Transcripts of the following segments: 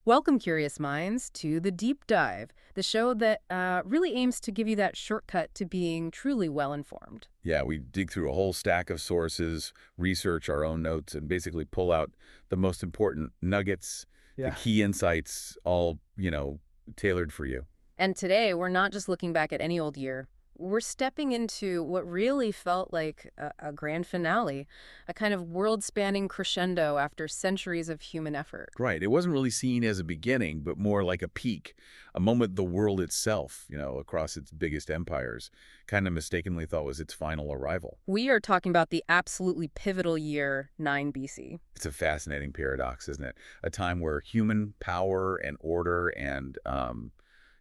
Welcome, curious minds, to The Deep Dive, the show that really aims to give you that shortcut to being truly well-informed. Yeah, we dig through a whole stack of sources, research our own notes, and basically pull out the most important nuggets, the Yeah. key insights, all, tailored for you. And today, we're not just looking back at any old year. We're stepping into what really felt like a grand finale, a kind of world-spanning crescendo after centuries of human effort. Right. It wasn't really seen as a beginning, but more like a peak, a moment the world itself, across its biggest empires, kind of mistakenly thought was its final arrival. We are talking about the absolutely pivotal year 9 BC. It's a fascinating paradox, isn't it? A time where human power and order and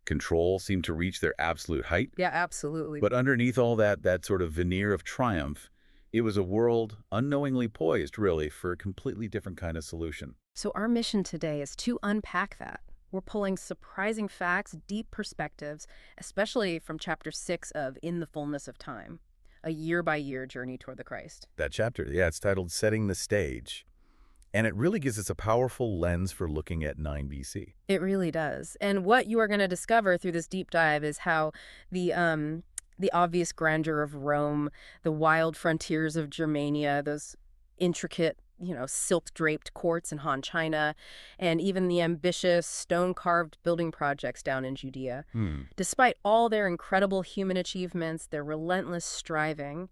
control seem to reach their absolute height. Yeah, absolutely. But underneath all that sort of veneer of triumph, it was a world unknowingly poised, really, for a completely different kind of solution. So our mission today is to unpack that. We're pulling surprising facts, deep perspectives, especially from Chapter 6 of In the Fullness of Time, a year-by-year journey toward the Christ. That chapter, yeah, it's titled Setting the Stage. And it really gives us a powerful lens for looking at 9 BC. It really does. And what you are going to discover through this deep dive is how the obvious grandeur of Rome, the wild frontiers of Germania, those intricate, silk-draped courts in Han China, and even the ambitious stone-carved building projects down in Judea. Despite all their incredible human achievements, their relentless striving,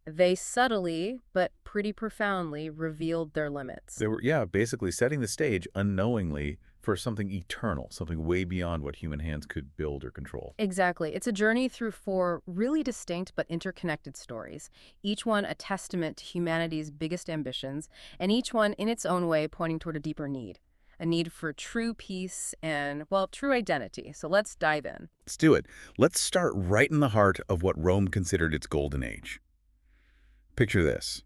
they subtly, but pretty profoundly, revealed their limits. They were, basically setting the stage unknowingly for something eternal, something way beyond what human hands could build or control. Exactly. It's a journey through 4 really distinct but interconnected stories, each one a testament to humanity's biggest ambitions, and each one in its own way pointing toward a deeper need. A need for true peace and, well, true identity. So let's dive in. Let's do it. Let's start right in the heart of what Rome considered its golden age. Picture this.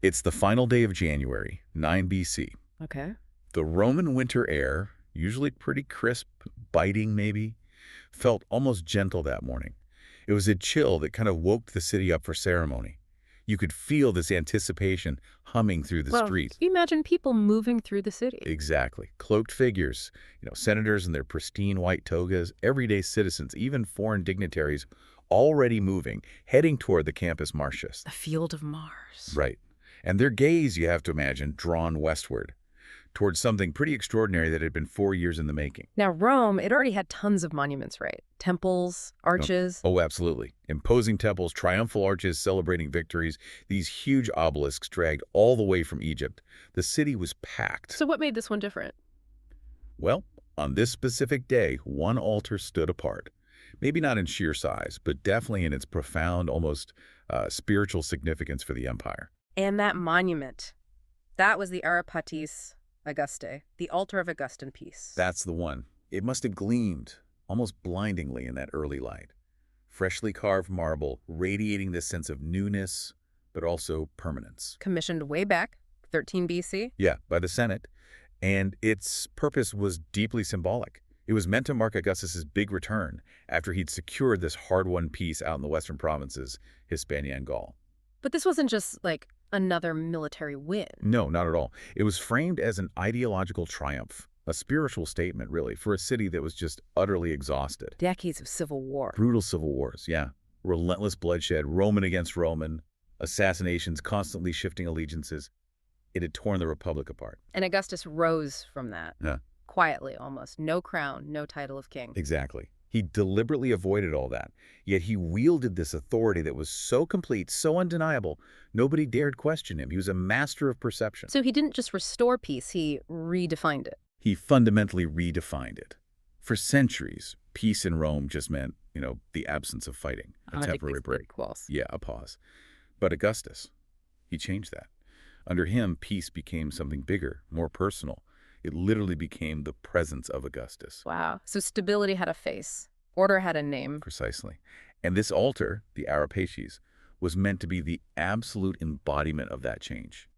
It's the final day of January, 9 BC. Okay. The Roman winter air, usually pretty crisp, biting maybe, felt almost gentle that morning. It was a chill that kind of woke the city up for ceremony. You could feel this anticipation humming through the streets. Imagine people moving through the city. Exactly. Cloaked figures, senators in their pristine white togas, everyday citizens, even foreign dignitaries, already moving, heading toward the Campus Martius. The field of Mars. Right. And their gaze, you have to imagine, drawn westward, towards something pretty extraordinary that had been 4 years in the making. Now, Rome, it already had tons of monuments, right? Temples, arches. Oh, absolutely. Imposing temples, triumphal arches celebrating victories, these huge obelisks dragged all the way from Egypt. The city was packed. So what made this one different? Well, on this specific day, one altar stood apart. Maybe not in sheer size, but definitely in its profound, almost spiritual significance for the empire. And that monument, that was the Ara Pacis Augustae, the altar of Augustan peace. That's the one. It must have gleamed, almost blindingly in that early light. Freshly carved marble, radiating this sense of newness, but also permanence. Commissioned way back, 13 BC. Yeah, by the Senate. And its purpose was deeply symbolic. It was meant to mark Augustus's big return after he'd secured this hard-won peace out in the western provinces, Hispania and Gaul. But this wasn't just like another military win. No, not at all. It was framed as an ideological triumph, a spiritual statement, really, for a city that was just utterly exhausted. Decades of civil war. Brutal civil wars, yeah. Relentless bloodshed, Roman against Roman, assassinations, constantly shifting allegiances. It had torn the Republic apart. And Augustus rose from that. Yeah. Quietly, almost. No crown, no title of king. Exactly. He deliberately avoided all that, yet he wielded this authority that was so complete, so undeniable, nobody dared question him. He was a master of perception. So he didn't just restore peace, he redefined it. He fundamentally redefined it. For centuries, peace in Rome just meant, the absence of fighting, a temporary break. Yeah, a pause. But Augustus, he changed that. Under him, peace became something bigger, more personal. It literally became the presence of Augustus. Wow. So stability had a face. Order had a name. Precisely. And this altar, the Ara Pacis, was meant to be the absolute embodiment of that change.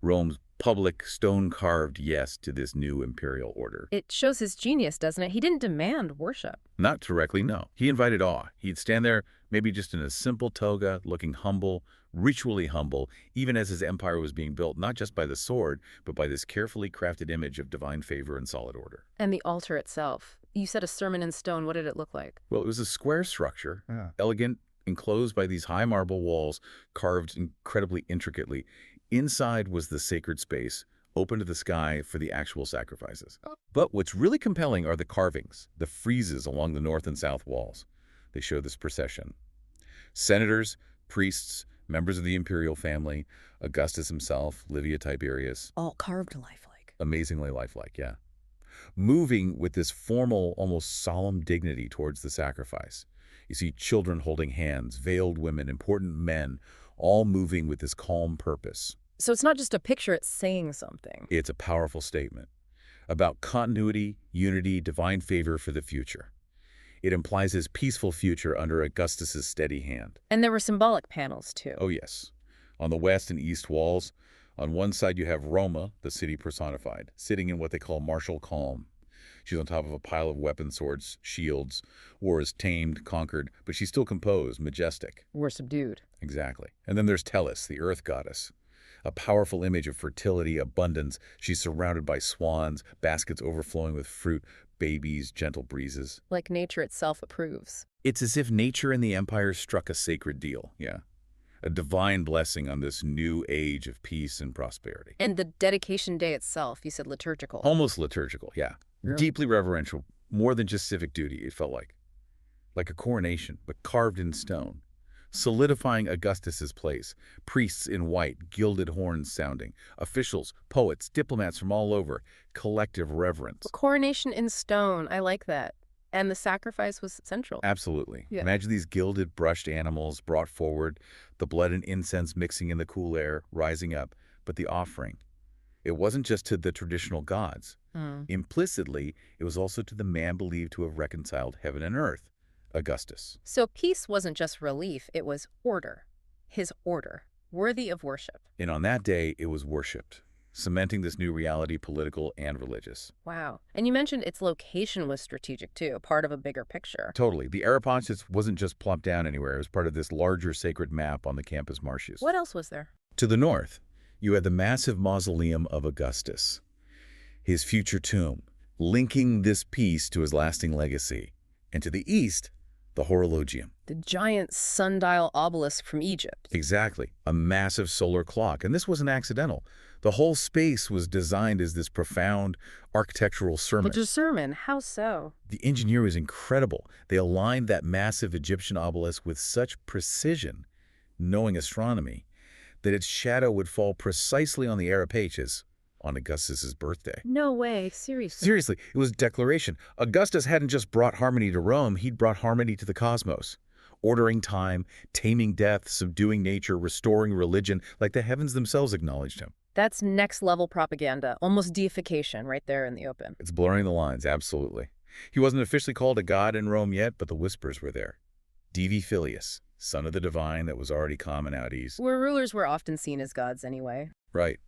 Rome's public, stone-carved yes to this new imperial order. It shows his genius, doesn't it? He didn't demand worship. Not directly, no. He invited awe. He'd stand there, maybe just in a simple toga, looking humble, ritually humble, even as his empire was being built, not just by the sword, but by this carefully crafted image of divine favor and solid order. And the altar itself. You said a sermon in stone. What did it look like? Well, it was a square structure, elegant, enclosed by these high marble walls, carved incredibly intricately. Inside was the sacred space, open to the sky for the actual sacrifices. But what's really compelling are the carvings, the friezes along the north and south walls. They show this procession. Senators, priests, members of the imperial family, Augustus himself, Livia Tiberius. All carved lifelike. Amazingly lifelike, yeah. Moving with this formal, almost solemn dignity towards the sacrifice. You see children holding hands, veiled women, important men, all moving with this calm purpose. So it's not just a picture, it's saying something. It's a powerful statement about continuity, unity, divine favor for the future. It implies his peaceful future under Augustus's steady hand. And there were symbolic panels, too. Oh, yes. On the west and east walls, on one side you have Roma, the city personified, sitting in what they call martial calm. She's on top of a pile of weapons, swords, shields. War is tamed, conquered, but she's still composed, majestic. We're subdued. Exactly. And then there's Tellus, the earth goddess. A powerful image of fertility, abundance. She's surrounded by swans, baskets overflowing with fruit, babies, gentle breezes. Like nature itself approves. It's as if nature and the empire struck a sacred deal, yeah. A divine blessing on this new age of peace and prosperity. And the dedication day itself, you said liturgical. Almost liturgical, yeah. Deeply reverential, more than just civic duty, it felt like. Like a coronation, but carved in stone. Solidifying Augustus's place. Priests in white, gilded horns sounding. Officials, poets, diplomats from all over. Collective reverence. A coronation in stone, I like that. And the sacrifice was central. Absolutely. Yeah. Imagine these gilded, brushed animals brought forward, the blood and incense mixing in the cool air, rising up. But the offering, it wasn't just to the traditional gods. Implicitly, it was also to the man believed to have reconciled heaven and earth, Augustus. So peace wasn't just relief, it was order. His order, worthy of worship. And on that day, it was worshipped, cementing this new reality, political and religious. Wow. And you mentioned its location was strategic, too, part of a bigger picture. Totally. The Ara Pacis wasn't just plopped down anywhere. It was part of this larger sacred map on the campus marshes. What else was there? To the north, you had the massive mausoleum of Augustus, his future tomb, linking this piece to his lasting legacy. And to the east, the horologium. The giant sundial obelisk from Egypt. Exactly. A massive solar clock. And this wasn't accidental. The whole space was designed as this profound architectural sermon. But a sermon? How so? The engineer was incredible. They aligned that massive Egyptian obelisk with such precision, knowing astronomy, that its shadow would fall precisely on the Ara Pacis on Augustus's birthday. No way. Seriously. Seriously, it was a declaration. Augustus hadn't just brought harmony to Rome, he'd brought harmony to the cosmos. Ordering time, taming death, subduing nature, restoring religion, like the heavens themselves acknowledged him. That's next-level propaganda, almost deification right there in the open. It's blurring the lines, absolutely. He wasn't officially called a god in Rome yet, but the whispers were there. Divi Filius, son of the divine that was already common out east. Where rulers were often seen as gods anyway. Right.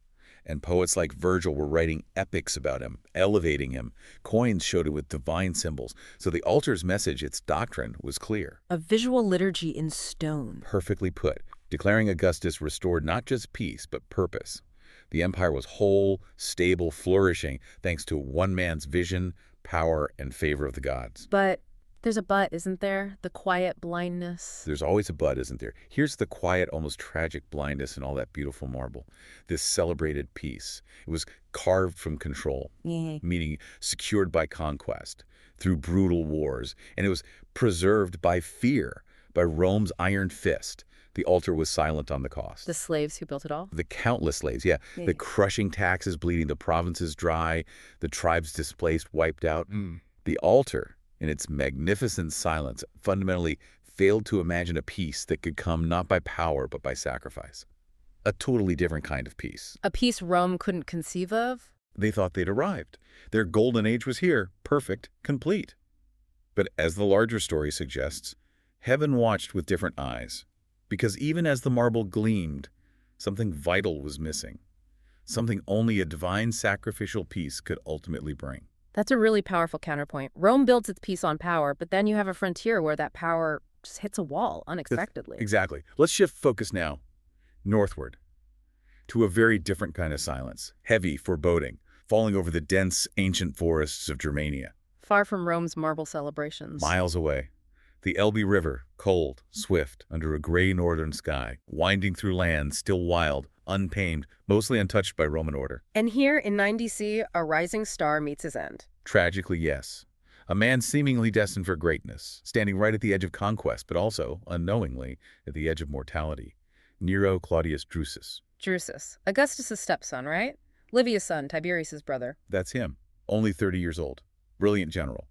And poets like Virgil were writing epics about him, elevating him. Coins showed it with divine symbols. So the altar's message, its doctrine, was clear. A visual liturgy in stone. Perfectly put, declaring Augustus restored not just peace, but purpose. The empire was whole, stable, flourishing, thanks to one man's vision, power, and favor of the gods. But there's a but, isn't there? The quiet blindness. There's always a but, isn't there? Here's the quiet, almost tragic blindness in all that beautiful marble. This celebrated peace. It was carved from control, meaning secured by conquest, through brutal wars. And it was preserved by fear, by Rome's iron fist. The altar was silent on the cost. The slaves who built it all? The countless slaves, yeah. The crushing taxes bleeding the provinces dry, the tribes displaced, wiped out. The altar, in its magnificent silence, fundamentally failed to imagine a peace that could come not by power but by sacrifice. A totally different kind of peace. A peace Rome couldn't conceive of? They thought they'd arrived. Their golden age was here, perfect, complete. But as the larger story suggests, heaven watched with different eyes, because even as the marble gleamed, something vital was missing. something only a divine sacrificial peace could ultimately bring. That's a really powerful counterpoint. Rome builds its peace on power, but then you have a frontier where that power just hits a wall unexpectedly. Exactly. Let's shift focus now northward to a very different kind of silence, heavy, foreboding, falling over the dense, ancient forests of Germania. Far from Rome's marble celebrations. Miles away, the Elbe River, cold, swift, under a gray northern sky, winding through lands still wild, untamed, mostly untouched by Roman order. And here in 9DC, a rising star meets his end. Tragically, yes. A man seemingly destined for greatness, standing right at the edge of conquest, but also, unknowingly, at the edge of mortality. Nero Claudius Drusus. Drusus, Augustus' stepson, right? Livia's son, Tiberius' brother. That's him, only 30 years old. Brilliant general.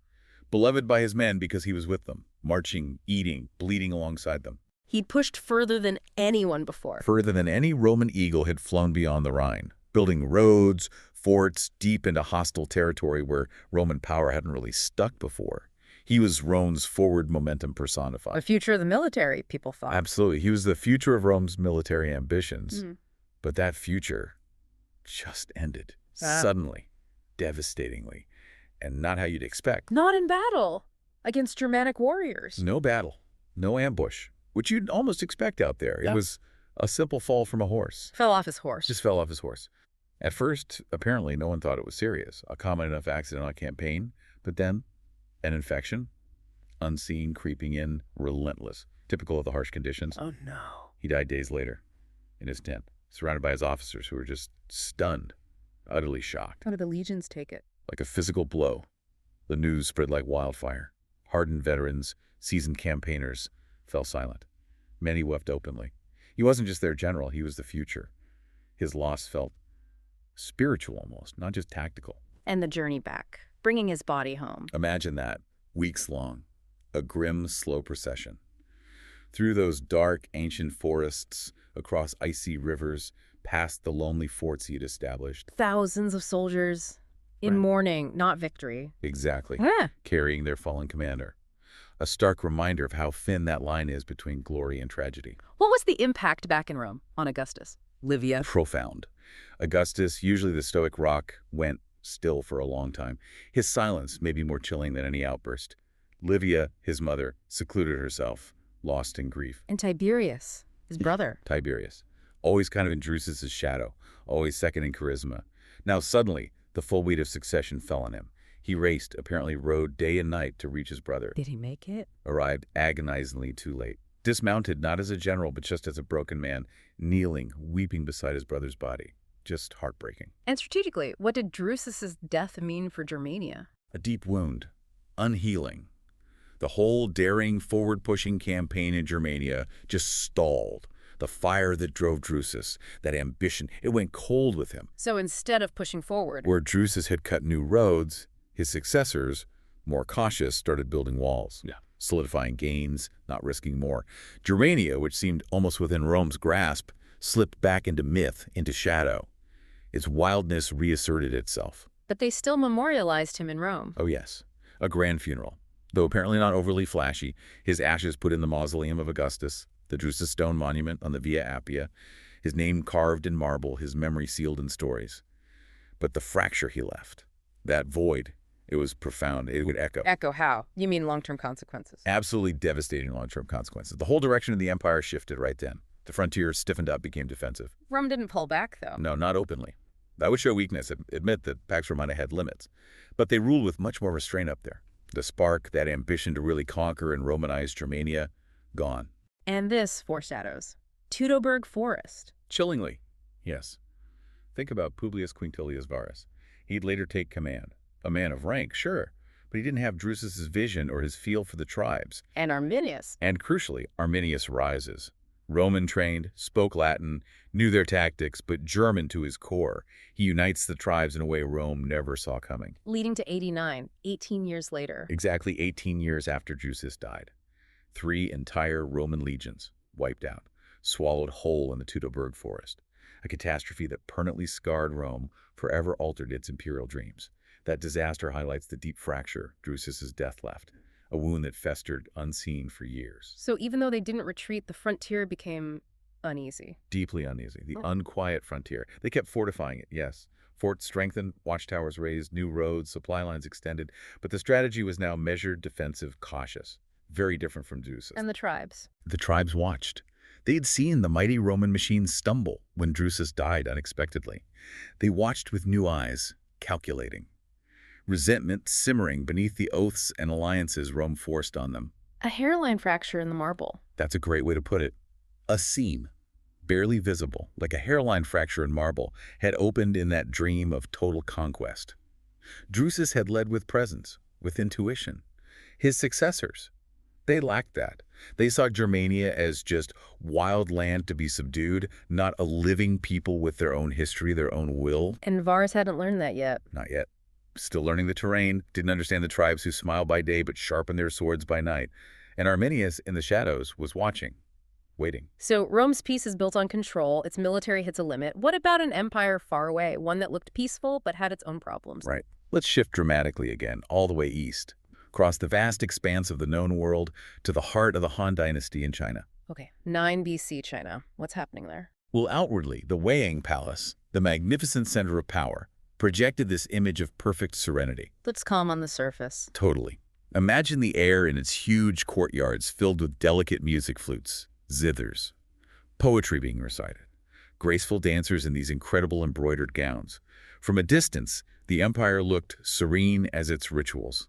Beloved by his men because he was with them, marching, eating, bleeding alongside them. He'd pushed further than anyone before. Further than any Roman eagle had flown beyond the Rhine, building roads, forts deep into hostile territory where Roman power hadn't really stuck before. He was Rome's forward momentum personified. The future of the military, people thought. Absolutely. He was the future of Rome's military ambitions. But that future just ended. Suddenly, devastatingly, and not how you'd expect. Not in battle against Germanic warriors. No battle, no ambush, which you'd almost expect out there. It was a simple fall from a horse. Fell off his horse. Just fell off his horse. At first, apparently, no one thought it was serious, a common enough accident on a campaign, but then an infection, unseen, creeping in, relentless, typical of the harsh conditions. Oh, no. He died days later in his tent, surrounded by his officers who were just stunned, utterly shocked. How did the legions take it? Like a physical blow. The news spread like wildfire. Hardened veterans, seasoned campaigners, fell silent. Many wept openly. He wasn't just their general, he was the future. His loss felt spiritual almost, not just tactical. And the journey back, bringing his body home. Imagine that, weeks long, a grim, slow procession. Through those dark, ancient forests, across icy rivers, past the lonely forts he had established. Thousands of soldiers in mourning, not victory. Exactly, carrying their fallen commander. A stark reminder of how thin that line is between glory and tragedy. What was the impact back in Rome on Augustus? Livia. Profound. Augustus, usually the stoic rock, went still for a long time. His silence may be more chilling than any outburst. Livia, his mother, secluded herself, lost in grief. And Tiberius, his brother. Tiberius, always kind of in Drusus's shadow, always second in charisma. Now suddenly, the full weight of succession fell on him. He raced, apparently rode day and night to reach his brother. Did he make it? Arrived agonizingly too late. Dismounted not as a general, but just as a broken man, kneeling, weeping beside his brother's body. Just heartbreaking. And strategically, what did Drusus's death mean for Germania? A deep wound, unhealing. The whole daring, forward-pushing campaign in Germania just stalled. The fire that drove Drusus, that ambition, it went cold with him. So instead of pushing forward, where Drusus had cut new roads, his successors, more cautious, started building walls. Solidifying gains, not risking more. Germania, which seemed almost within Rome's grasp, slipped back into myth, into shadow. Its wildness reasserted itself. But they still memorialized him in Rome. Oh yes, a grand funeral. Though apparently not overly flashy, his ashes put in the mausoleum of Augustus, the Drusus stone monument on the Via Appia, his name carved in marble, his memory sealed in stories. But the fracture he left, that void, it was profound. It would echo. Echo how? You mean long-term consequences? Absolutely devastating long-term consequences. The whole direction of the empire shifted right then. The frontier stiffened up, became defensive. Rome didn't pull back, though. No, not openly. That would show weakness, admit that Pax Romana had limits. But they ruled with much more restraint up there. The spark, that ambition to really conquer and Romanize Germania, gone. And this foreshadows Teutoburg Forest. Chillingly, yes. Think about Publius Quintilius Varus. He'd later take command. A man of rank, sure, but he didn't have Drusus's vision or his feel for the tribes. And Arminius. And crucially, Arminius rises. Roman-trained, spoke Latin, knew their tactics, but German to his core. He unites the tribes in a way Rome never saw coming. Leading to 89, 18 years later. Exactly 18 years after Drusus died. 3 entire Roman legions wiped out, swallowed whole in the Teutoburg Forest. A catastrophe that permanently scarred Rome, forever altered its imperial dreams. That disaster highlights the deep fracture Drusus's death left, a wound that festered unseen for years. So even though they didn't retreat, the frontier became uneasy. Deeply uneasy. The unquiet frontier. They kept fortifying it, yes. Forts strengthened, watchtowers raised, new roads, supply lines extended. But the strategy was now measured, defensive, cautious. Very different from Drusus. And the tribes? The tribes watched. They had seen the mighty Roman machine stumble when Drusus died unexpectedly. They watched with new eyes, calculating. Resentment simmering beneath the oaths and alliances Rome forced on them. A hairline fracture in the marble. That's a great way to put it. A seam, barely visible, like a hairline fracture in marble, had opened in that dream of total conquest. Drusus had led with presence, with intuition. His successors, they lacked that. They saw Germania as just wild land to be subdued, not a living people with their own history, their own will. And Vars hadn't learned that yet. Not yet. Still learning the terrain, didn't understand the tribes who smile by day but sharpen their swords by night. And Arminius, in the shadows, was watching, waiting. So Rome's peace is built on control. Its military hits a limit. What about an empire far away, one that looked peaceful but had its own problems? Right. Let's shift dramatically again, all the way east, across the vast expanse of the known world to the heart of the Han dynasty in China. Okay, 9 BC China. What's happening there? Well, outwardly, the Waning Palace, the magnificent center of power, projected this image of perfect serenity. Looks calm on the surface. Totally. Imagine the air in its huge courtyards filled with delicate music flutes, zithers, poetry being recited, graceful dancers in these incredible embroidered gowns. From a distance, the empire looked serene as its rituals,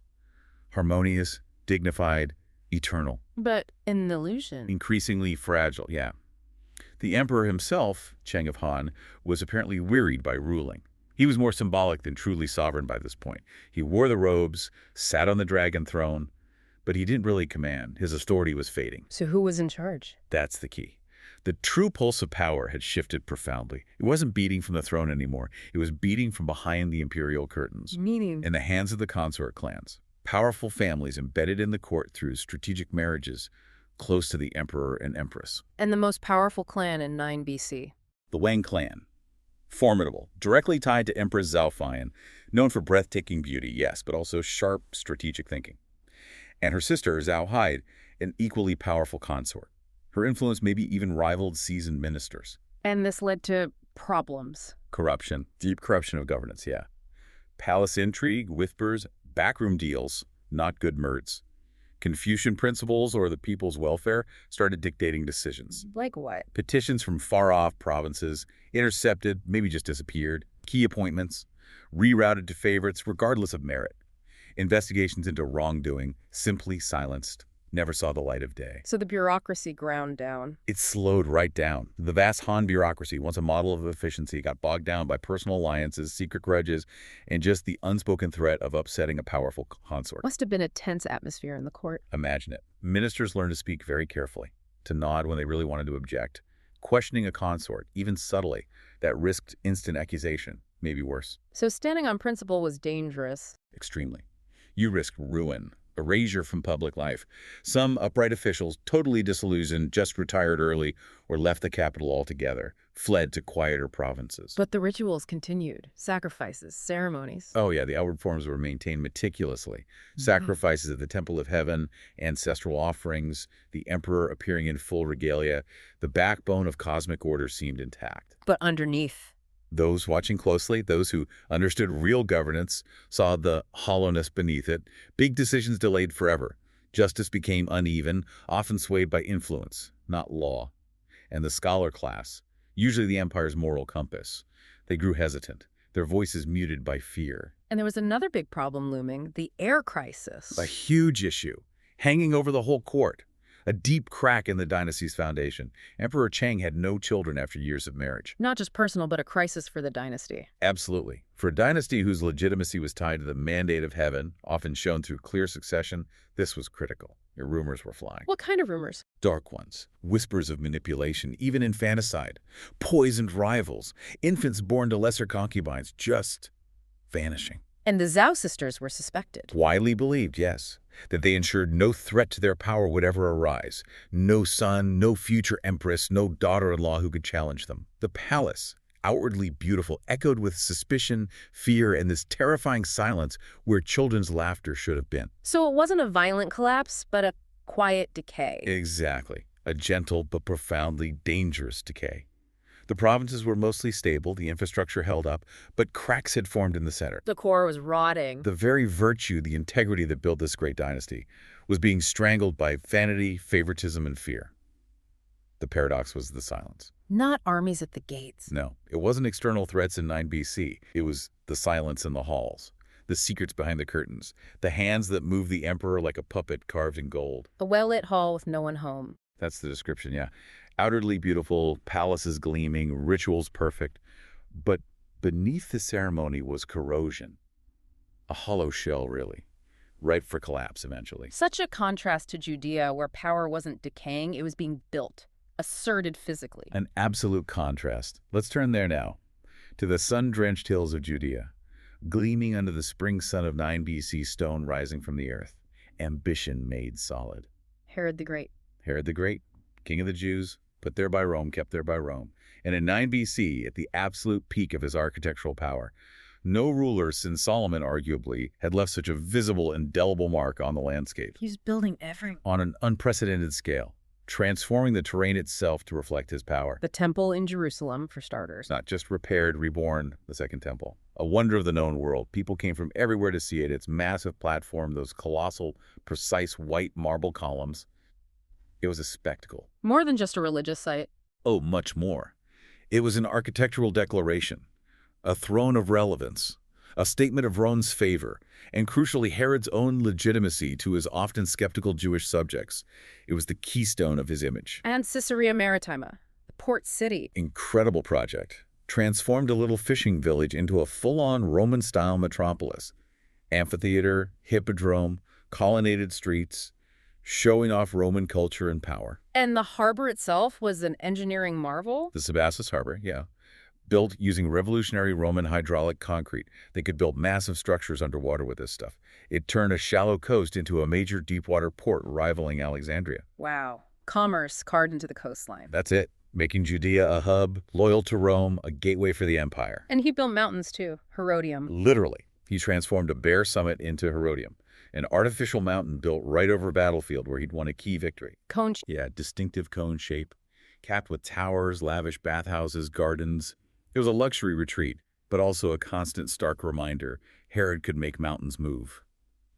harmonious, dignified, eternal. But an illusion. Increasingly fragile, yeah. The emperor himself, Cheng of Han, was apparently wearied by ruling. He was more symbolic than truly sovereign by this point. He wore the robes, sat on the dragon throne, but he didn't really command. His authority was fading. So who was in charge? That's the key. The true pulse of power had shifted profoundly. It wasn't beating from the throne anymore. It was beating from behind the imperial curtains. Meaning? In the hands of the consort clans. Powerful families embedded in the court through strategic marriages close to the emperor and empress. And the most powerful clan in 9 BC? The Wang clan. Formidable, directly tied to Empress Zhao Fan, known for breathtaking beauty, yes, but also sharp strategic thinking. And her sister, Zhao Haid, an equally powerful consort. Her influence maybe even rivaled seasoned ministers. And this led to problems. Corruption, deep corruption of governance, yeah. Palace intrigue, whispers, backroom deals, not good merds. Confucian principles or the people's welfare started dictating decisions. Like what? Petitions from far-off provinces, intercepted, maybe just disappeared. Key appointments, rerouted to favorites regardless of merit. Investigations into wrongdoing, simply silenced, never saw the light of day. So the bureaucracy ground down. It slowed right down. The vast Han bureaucracy, once a model of efficiency, got bogged down by personal alliances, secret grudges, and just the unspoken threat of upsetting a powerful consort. Must have been a tense atmosphere in the court. Imagine it. Ministers learned to speak very carefully, to nod when they really wanted to object. Questioning a consort, even subtly, that risked instant accusation, maybe worse. So standing on principle was dangerous. Extremely. You risk ruin, erasure from public life. Some upright officials, totally disillusioned, just retired early or left the capital altogether, fled to quieter provinces. But the rituals continued. Sacrifices, ceremonies. Oh yeah, the outward forms were maintained meticulously. Sacrifices at the Temple of Heaven, ancestral offerings, the emperor appearing in full regalia. The backbone of cosmic order seemed intact. But underneath? Those watching closely, those who understood real governance, saw the hollowness beneath it. Big decisions delayed forever. Justice became uneven, often swayed by influence, not law. And the scholar class, usually the empire's moral compass, they grew hesitant, their voices muted by fear. And there was another big problem looming, the air crisis. A huge issue, hanging over the whole court. A deep crack in the dynasty's foundation. Emperor Cheng had no children after years of marriage. Not just personal, but a crisis for the dynasty. Absolutely. For a dynasty whose legitimacy was tied to the mandate of heaven, often shown through clear succession, this was critical. Rumors were flying. What kind of rumors? Dark ones. Whispers of manipulation, even infanticide. Poisoned rivals. Infants born to lesser concubines just vanishing. And the Zhao sisters were suspected. Widely believed, yes, that they ensured no threat to their power would ever arise. No son, no future empress, no daughter-in-law who could challenge them. The palace, outwardly beautiful, echoed with suspicion, fear, and this terrifying silence where children's laughter should have been. So it wasn't a violent collapse, but a quiet decay. Exactly. a gentle but profoundly dangerous decay. The provinces were mostly stable, the infrastructure held up, but cracks had formed in the center. The core was rotting. The very virtue, the integrity that built this great dynasty, was being strangled by vanity, favoritism, and fear. The paradox was the silence. Not armies at the gates. No, it wasn't external threats in 9 BC. It was the silence in the halls, the secrets behind the curtains, the hands that moved the emperor like a puppet carved in gold. A well-lit hall with no one home. That's the description, yeah. Outwardly beautiful, palaces gleaming, rituals perfect. But beneath the ceremony was corrosion. A hollow shell, really, ripe for collapse eventually. Such a contrast to Judea, where power wasn't decaying, it was being built, asserted physically. An absolute contrast. Let's turn there now, to the sun-drenched hills of Judea, gleaming under the spring sun of 9 BC stone rising from the earth. Ambition made solid. Herod the Great. Herod the Great, king of the Jews, put there by Rome, kept there by Rome. And in 9 BC, at the absolute peak of his architectural power, no ruler since Solomon, arguably, had left such a visible, indelible mark on the landscape. He's building everything. On an unprecedented scale, transforming the terrain itself to reflect his power. The temple in Jerusalem, for starters. Not just repaired, reborn, the Second Temple. A wonder of the known world. People came from everywhere to see it. Its massive platform, those colossal, precise white marble columns. It was a spectacle. More than just a religious site. Oh, much more. It was an architectural declaration, a throne of relevance, a statement of Rome's favor, and crucially Herod's own legitimacy to his often skeptical Jewish subjects. It was the keystone of his image. And Caesarea Maritima, the port city. Incredible project. Transformed a little fishing village into a full-on Roman-style metropolis. Amphitheater, hippodrome, colonnaded streets, showing off Roman culture and power. And the harbor itself was an engineering marvel? The Sebastus Harbor, yeah. Built using revolutionary Roman hydraulic concrete. They could build massive structures underwater with this stuff. It turned a shallow coast into a major deepwater port rivaling Alexandria. Wow. Commerce carved into the coastline. That's it. Making Judea a hub, loyal to Rome, a gateway for the empire. And he built mountains too, Herodium. Literally. He transformed a bare summit into Herodium, an artificial mountain built right over a battlefield where he'd won a key victory. Cone. Yeah, distinctive cone shape, capped with towers, lavish bathhouses, gardens. It was a luxury retreat, but also a constant stark reminder Herod could make mountains move,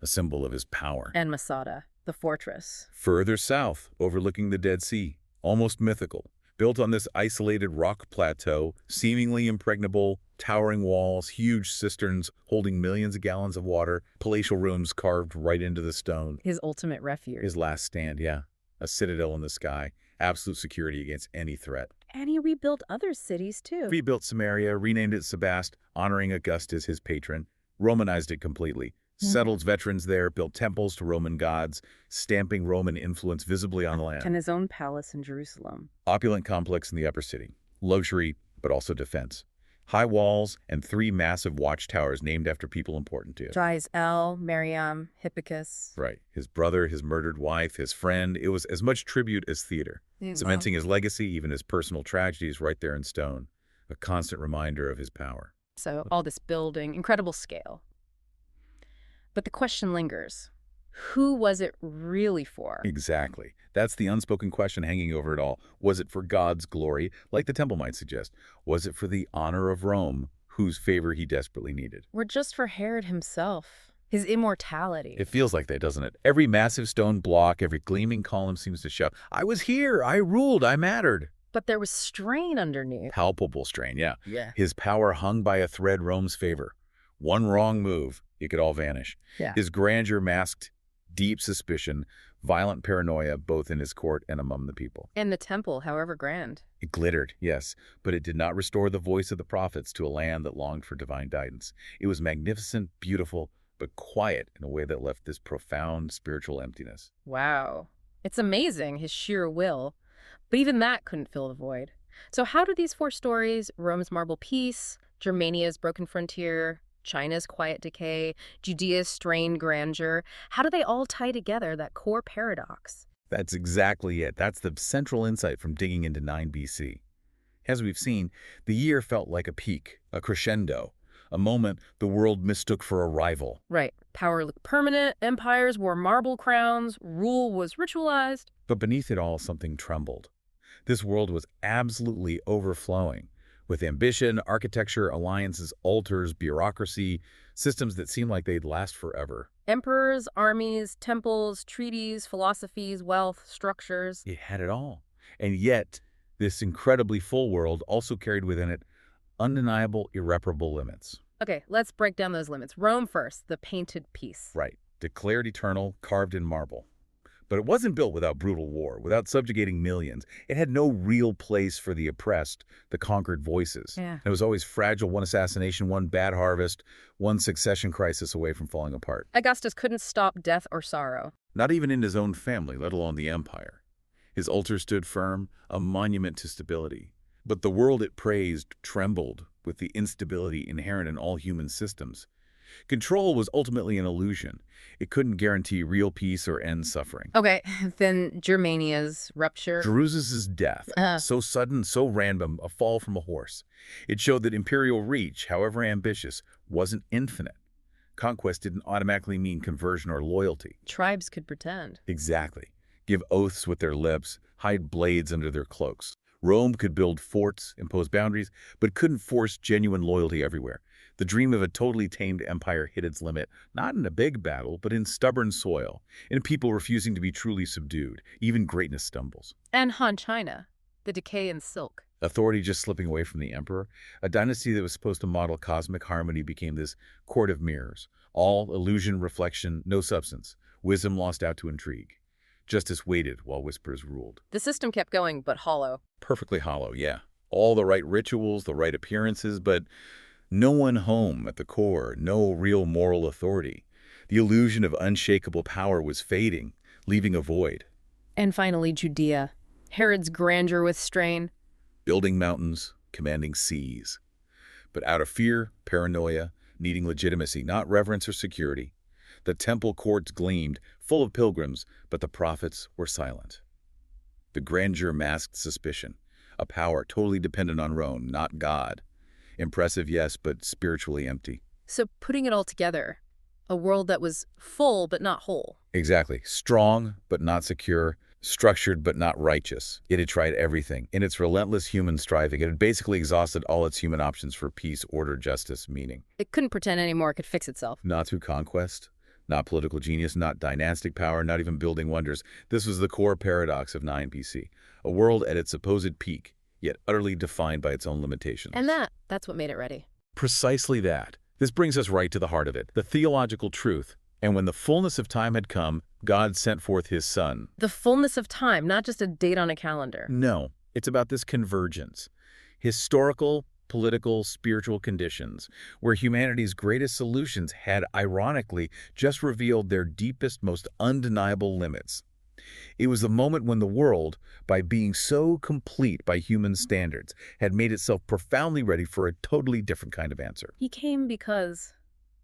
a symbol of his power. And Masada, the fortress. Further south, overlooking the Dead Sea, almost mythical. Built on this isolated rock plateau, seemingly impregnable, towering walls, huge cisterns holding millions of gallons of water, palatial rooms carved right into the stone. His ultimate refuge. His last stand, yeah. A citadel in the sky, absolute security against any threat. And he rebuilt other cities too. Rebuilt Samaria, renamed it Sebast, honoring Augustus, his patron, Romanized it completely. Settled veterans there, built temples to Roman gods, stamping Roman influence visibly on the land. And his own palace in Jerusalem. Opulent complex in the upper city. Luxury, but also defense. High walls and 3 massive watchtowers named after people important to him. Dries L, Mariam, Hippicus. Right. His brother, his murdered wife, his friend. It was as much tribute as theater. Cementing his legacy, even his personal tragedies right there in stone. A constant reminder of his power. So all this building, incredible scale. But the question lingers. Who was it really for? Exactly. That's the unspoken question hanging over it all. Was it for God's glory, like the temple might suggest? Was it for the honor of Rome, whose favor he desperately needed? Or just for Herod himself? His immortality? It feels like that, doesn't it? Every massive stone block, every gleaming column seems to shout, I was here, I ruled, I mattered. But there was strain underneath. Palpable strain, yeah. His power hung by a thread Rome's favor. One wrong move, it could all vanish. His grandeur masked deep suspicion, violent paranoia, both in his court and among the people. And the temple, however grand. It glittered, yes, but it did not restore the voice of the prophets to a land that longed for divine guidance. It was magnificent, beautiful, but quiet in a way that left this profound spiritual emptiness. Wow. It's amazing, his sheer will. But even that couldn't fill the void. So how do these 4 stories, Rome's marble peace, Germania's broken frontier, China's quiet decay, Judea's strained grandeur, how do they all tie together, that core paradox? That's exactly it. That's the central insight from digging into 9 BC. As we've seen, the year felt like a peak, a crescendo, a moment the world mistook for a rival. Right. Power looked permanent, empires wore marble crowns, rule was ritualized. But beneath it all, something trembled. This world was absolutely overflowing, with ambition, architecture, alliances, altars, bureaucracy, systems that seemed like they'd last forever. Emperors, armies, temples, treaties, philosophies, wealth, structures. It had it all. And yet, this incredibly full world also carried within it undeniable, irreparable limits. Okay, let's break down those limits. Rome first, the painted piece. Right. Declared eternal, carved in marble. But it wasn't built without brutal war, without subjugating millions. It had no real place for the oppressed, the conquered voices. Yeah. It was always fragile, one assassination, one bad harvest, one succession crisis away from falling apart. Augustus couldn't stop death or sorrow. Not even in his own family, let alone the empire. His altar stood firm, a monument to stability. But the world it praised trembled with the instability inherent in all human systems. Control was ultimately an illusion. It couldn't guarantee real peace or end suffering. Okay, then Germania's rupture. Drusus's death, so sudden, so random, a fall from a horse. It showed that imperial reach, however ambitious, wasn't infinite. Conquest didn't automatically mean conversion or loyalty. Tribes could pretend. Exactly. Give oaths with their lips, hide blades under their cloaks. Rome could build forts, impose boundaries, but couldn't force genuine loyalty everywhere. The dream of a totally tamed empire hit its limit, not in a big battle, but in stubborn soil, in people refusing to be truly subdued. Even greatness stumbles. And Han China, the decay in silk. Authority just slipping away from the emperor. A dynasty that was supposed to model cosmic harmony became this court of mirrors. All illusion, reflection, no substance. Wisdom lost out to intrigue. Justice waited while whispers ruled. The system kept going, but hollow. Perfectly hollow, yeah. All the right rituals, the right appearances, but no one home at the core, no real moral authority. The illusion of unshakable power was fading, leaving a void. And finally, Judea. Herod's grandeur with strain. Building mountains, commanding seas. But out of fear, paranoia, needing legitimacy, not reverence or security. The temple courts gleamed, full of pilgrims, but the prophets were silent. The grandeur masked suspicion, a power totally dependent on Rome, not God. Impressive, yes, but spiritually empty. So putting it all together, a world that was full but not whole. Exactly. Strong but not secure, structured but not righteous. It had tried everything. In its relentless human striving, it had basically exhausted all its human options for peace, order, justice, meaning. It couldn't pretend anymore it could fix itself. Not through conquest, not political genius, not dynastic power, not even building wonders. This was the core paradox of 9 BC, a world at its supposed peak, yet utterly defined by its own limitations. And that's what made it ready. Precisely that. This brings us right to the heart of it, the theological truth. And when the fullness of time had come, God sent forth his Son. The fullness of time, not just a date on a calendar. No, it's about this convergence. Historical, political, spiritual conditions, where humanity's greatest solutions had, ironically, just revealed their deepest, most undeniable limits. It was the moment when the world, by being so complete by human standards, had made itself profoundly ready for a totally different kind of answer. He came because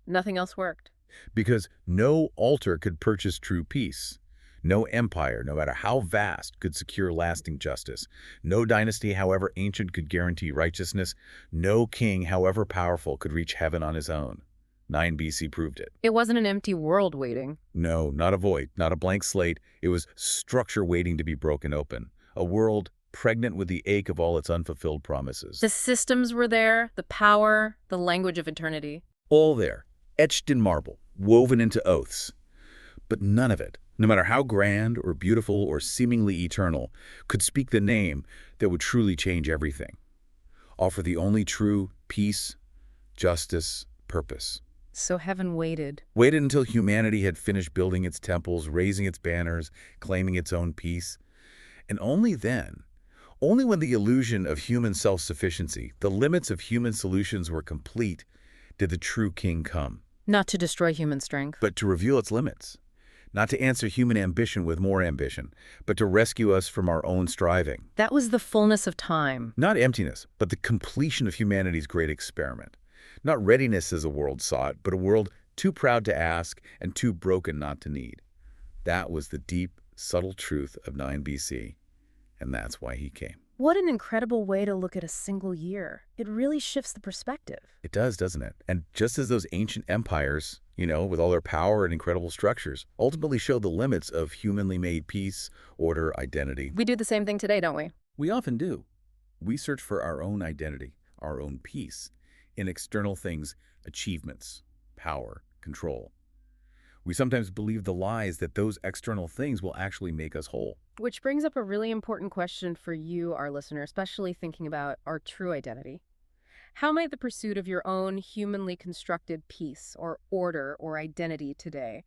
nothing else worked. Because no altar could purchase true peace. No empire, no matter how vast, could secure lasting justice. No dynasty, however ancient, could guarantee righteousness. No king, however powerful, could reach heaven on his own. 9 BC proved it. It wasn't an empty world waiting. No, not a void, not a blank slate. It was structure waiting to be broken open. A world pregnant with the ache of all its unfulfilled promises. The systems were there, the power, the language of eternity. All there, etched in marble, woven into oaths. But none of it, no matter how grand or beautiful or seemingly eternal, could speak the name that would truly change everything. Offer the only true peace, justice, purpose. So heaven waited. Waited until humanity had finished building its temples, raising its banners, claiming its own peace. And only then, only when the illusion of human self-sufficiency, the limits of human solutions were complete, did the true king come. Not to destroy human strength. But to reveal its limits. Not to answer human ambition with more ambition, but to rescue us from our own striving. That was the fullness of time. Not emptiness, but the completion of humanity's great experiment. Not readiness as the world saw it, but a world too proud to ask and too broken not to need. That was the deep, subtle truth of 9 BC, and that's why he came. What an incredible way to look at a single year. It really shifts the perspective. It does, doesn't it? And just as those ancient empires, with all their power and incredible structures, ultimately show the limits of humanly made peace, order, identity. We do the same thing today, don't we? We often do. We search for our own identity, our own peace, in external things, achievements, power, control. We sometimes believe the lies that those external things will actually make us whole. Which brings up a really important question for you, our listener, especially thinking about our true identity. How might the pursuit of your own humanly constructed peace or order or identity today,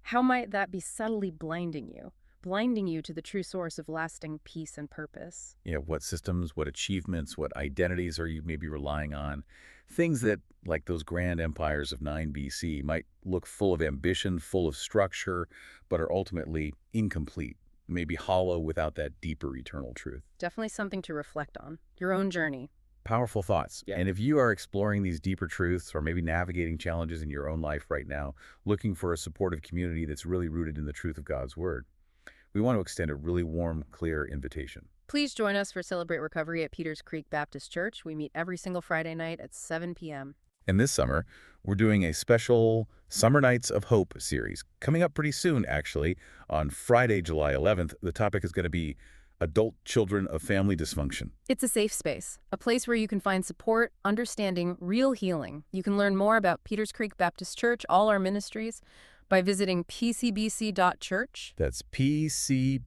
how might that be subtly blinding you to the true source of lasting peace and purpose? What systems, what achievements, what identities are you maybe relying on? Things that, like those grand empires of 9 BC, might look full of ambition, full of structure, but are ultimately incomplete, maybe hollow without that deeper eternal truth. Definitely something to reflect on. Your own journey. Powerful thoughts. Yeah. And if you are exploring these deeper truths or maybe navigating challenges in your own life right now, looking for a supportive community that's really rooted in the truth of God's Word, we want to extend a really warm, clear invitation. Please join us for Celebrate Recovery at Peters Creek Baptist Church. We meet every single Friday night at 7 p.m. And this summer, we're doing a special Summer Nights of Hope series, coming up pretty soon, actually. On Friday, July 11th, the topic is going to be adult children of family dysfunction. It's a safe space, a place where you can find support, understanding, real healing. You can learn more about Peters Creek Baptist Church, all our ministries, by visiting pcbc.church. That's pcbc.church.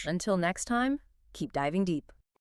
Until next time, keep diving deep.